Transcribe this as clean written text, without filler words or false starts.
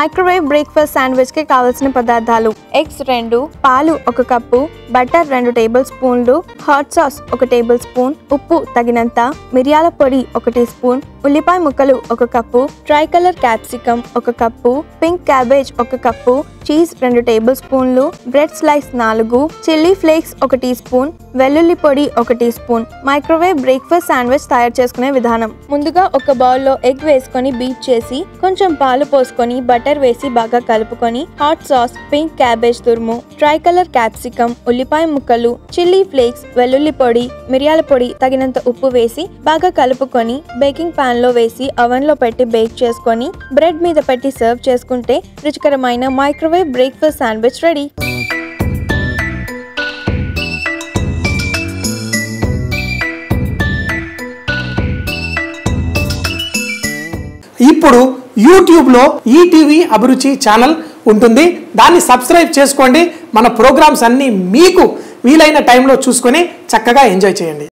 Microwave breakfast sandwich కి కావాల్సిన పదార్థాలు: ఎగ్స్ 2, పాలు 1 కప్పు, బటర్ 2 టేబుల్ స్పూన్లు, హాట్ సాస్ 1 టేబుల్ స్పూన్, ఉప్పు తగినంత, మిరియాల పొడి 1 టీ స్పూన్, ఉల్లిపాయ ముక్కలు 1 cup, tricolour capsicum 1 cup, pink cabbage 1 cup, cheese 2 table స్పూన్లు, bread slice 4, chilli flakes 1 teaspoon, వెల్లుల్లి పొడి 1 teaspoon. Microwave breakfast sandwich తయారు చేసుకునే విధానం: ముందుగా ఒక బౌల్లో ఎగ్ వేసుకొని బీట్ చేసి కొంచెం పాలు పోసుకొని బటర్ వేసి బాగా కలుపుకొని హాట్ సాస్, పింక్ క్యాబేజ్ తురుము, ట్రై కలర్ క్యాప్సికమ్, ఉల్లిపాయ ముక్కలు, చిల్లీ ఫ్లేక్స్, వెల్లుల్లి పొడి, మిరియాల పొడి, తగినంత ఉప్పు వేసి బాగా కలుపుకొని బేకింగ్ పాన్ లో వేసి అవెన్ లో పెట్టి బేక్ చేసుకొని బ్రెడ్ మీద పెట్టి సర్వ్ చేసుకుంటే రుచికరమైన మైక్రోవేవ్ బ్రేక్ఫాస్ట్ శాండ్విచ్ రెడీ. ఇప్పుడు యూట్యూబ్లో ఈటీవీ అభిరుచి ఛానల్ ఉంటుంది. దాన్ని సబ్స్క్రైబ్ చేసుకోండి. మన ప్రోగ్రామ్స్ అన్నీ మీకు వీలైన టైంలో చూసుకొని చక్కగా ఎంజాయ్ చేయండి.